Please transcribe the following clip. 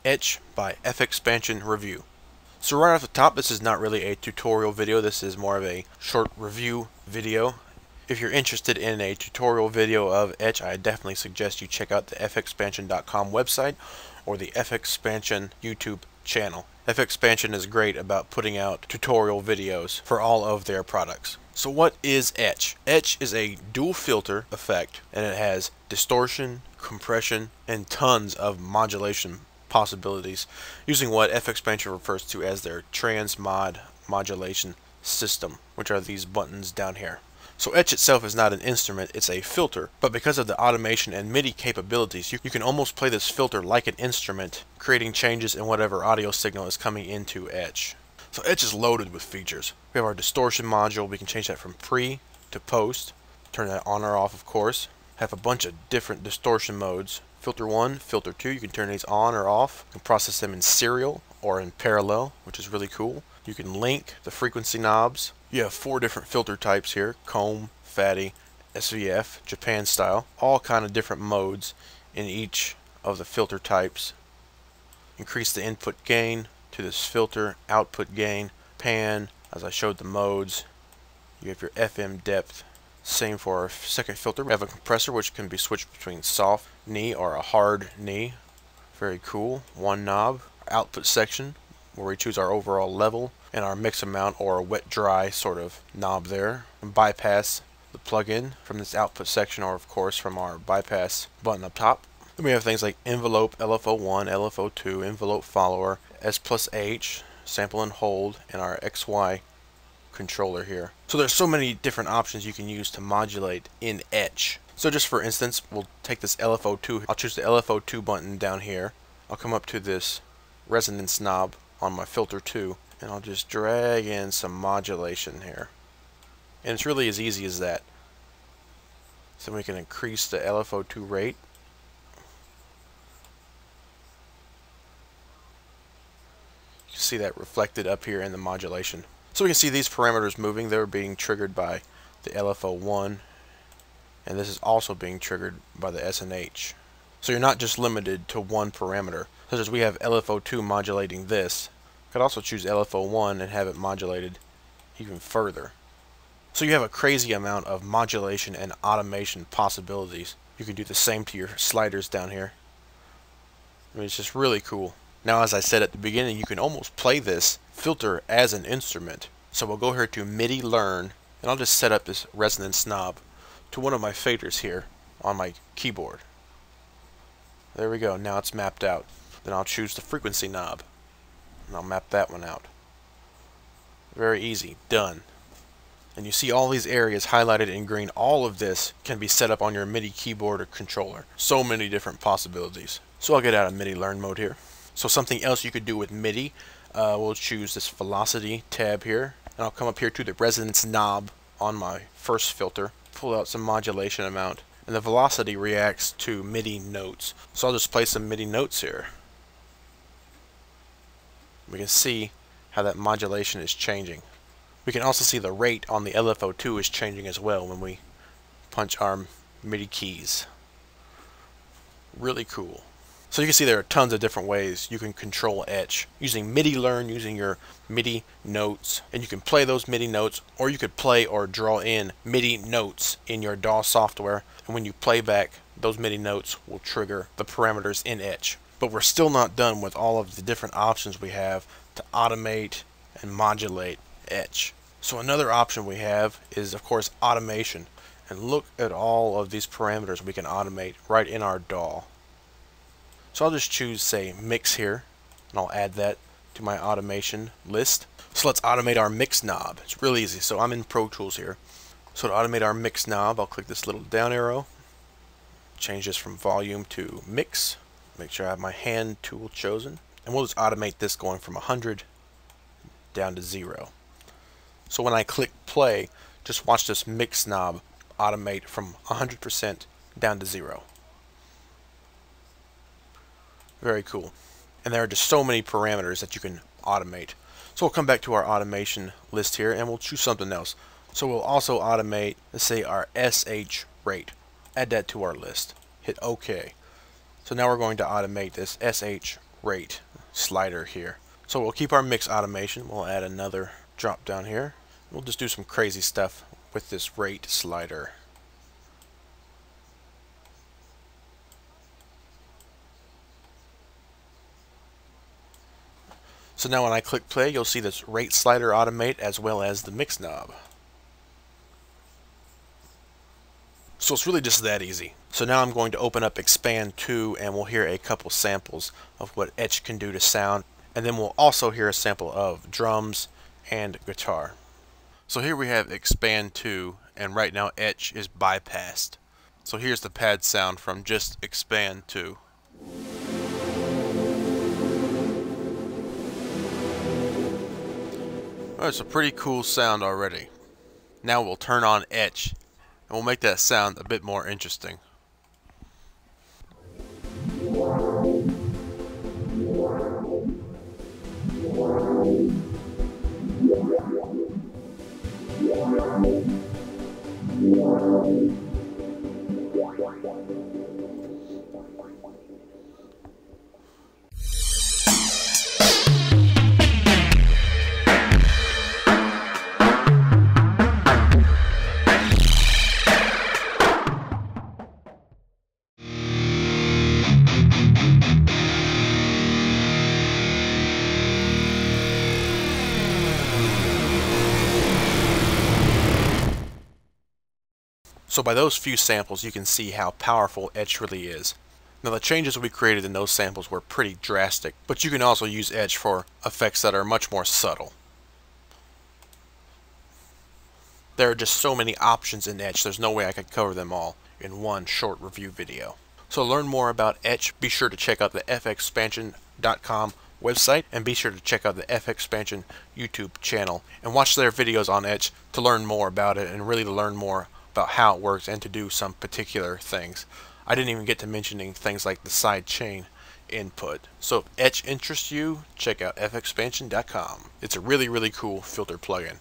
Etch by FXpansion Review. So right off the top, this is not really a tutorial video, this is more of a short review video. If you're interested in a tutorial video of Etch, I definitely suggest you check out the FXpansion.com website or the FXpansion YouTube channel. FXpansion is great about putting out tutorial videos for all of their products. So what is Etch? Etch is a dual filter effect, and it has distortion, compression, and tons of modulation possibilities using what FXpansion refers to as their transmod modulation system, which are these buttons down here. So Etch itself is not an instrument, it's a filter, but because of the automation and MIDI capabilities, you can almost play this filter like an instrument, creating changes in whatever audio signal is coming into Etch. So Etch is loaded with features. We have our distortion module, we can change that from pre to post, turn that on or off of course, have a bunch of different distortion modes. Filter 1, Filter 2, you can turn these on or off. You can process them in serial or in parallel, which is really cool. You can link the frequency knobs. You have 4 different filter types here: comb, fatty, SVF, Japan style. All kind of different modes in each of the filter types. Increase the input gain to this filter, output gain, pan, as I showed the modes. You have your FM depth. Same for our second filter. We have a compressor which can be switched between soft knee or a hard knee. Very cool. One knob. Our output section where we choose our overall level and our mix amount or a wet dry sort of knob there. And bypass the plug-in from this output section or of course from our bypass button up top. Then we have things like envelope, LFO1, LFO2, envelope follower, S+H, sample and hold, and our XY controller here. So there's so many different options you can use to modulate in Etch. So just for instance, we'll take this LFO2. I'll choose the LFO2 button down here. I'll come up to this resonance knob on my filter 2 and I'll just drag in some modulation here. And it's really as easy as that. So we can increase the LFO2 rate. You can see that reflected up here in the modulation. So we can see these parameters moving. They're being triggered by the LFO1, and this is also being triggered by the SNH. So you're not just limited to one parameter. Such as we have LFO2 modulating this. You could also choose LFO1 and have it modulated even further. So you have a crazy amount of modulation and automation possibilities. You can do the same to your sliders down here. I mean, it's just really cool. Now, as I said at the beginning, you can almost play this filter as an instrument. So we'll go here to Midi Learn, and I'll just set up this resonance knob to one of my faders here on my keyboard. There we go, now it's mapped out. Then I'll choose the frequency knob, and I'll map that one out. Very easy, done. And you see all these areas highlighted in green. All of this can be set up on your MIDI keyboard or controller. So many different possibilities. So I'll get out of Midi Learn mode here. So something else you could do with MIDI, we'll choose this velocity tab here, and I'll come up here to the resonance knob on my first filter, pull out some modulation amount, and the velocity reacts to MIDI notes. So I'll just play some MIDI notes here. We can see how that modulation is changing. We can also see the rate on the LFO2 is changing as well when we punch our MIDI keys. Really cool. So you can see there are tons of different ways you can control Etch using Midi Learn, using your MIDI notes, and you can play those MIDI notes, or you could play or draw in MIDI notes in your DAW software, and when you play back, those MIDI notes will trigger the parameters in Etch. But we're still not done with all of the different options we have to automate and modulate Etch. So another option we have is of course automation, and look at all of these parameters we can automate right in our DAW. So I'll just choose, say, mix here, and I'll add that to my automation list. So let's automate our mix knob. It's really easy. So I'm in Pro Tools here. So to automate our mix knob, I'll click this little down arrow, change this from volume to mix, make sure I have my hand tool chosen, and we'll just automate this going from 100 down to 0. So when I click play, just watch this mix knob automate from 100% down to 0. Very cool. And there are just so many parameters that you can automate. So we'll come back to our automation list here and we'll choose something else. So we'll also automate, let's say, our SH rate. Add that to our list. Hit OK. So now we're going to automate this SH rate slider here. So we'll keep our mix automation. We'll add another drop down here. We'll just do some crazy stuff with this rate slider. So now when I click play, you'll see this rate slider automate as well as the mix knob. So it's really just that easy. So now I'm going to open up Expand 2 and we'll hear a couple samples of what Etch can do to sound. And then we'll also hear a sample of drums and guitar. So here we have Expand 2, and right now Etch is bypassed. So here's the pad sound from just Expand 2. Oh, it's a pretty cool sound already. Now we'll turn on Etch, and we'll make that sound a bit more interesting. So by those few samples you can see how powerful Etch really is. Now the changes we created in those samples were pretty drastic, but you can also use Etch for effects that are much more subtle. There are just so many options in Etch, there's no way I could cover them all in one short review video. So to learn more about Etch, be sure to check out the FXpansion.com website, and be sure to check out the FXpansion YouTube channel and watch their videos on Etch to learn more about it and really to learn more about how it works and to do some particular things. I didn't even get to mentioning things like the side chain input. So if Etch interests you, check out FXpansion.com. It's a really cool filter plugin.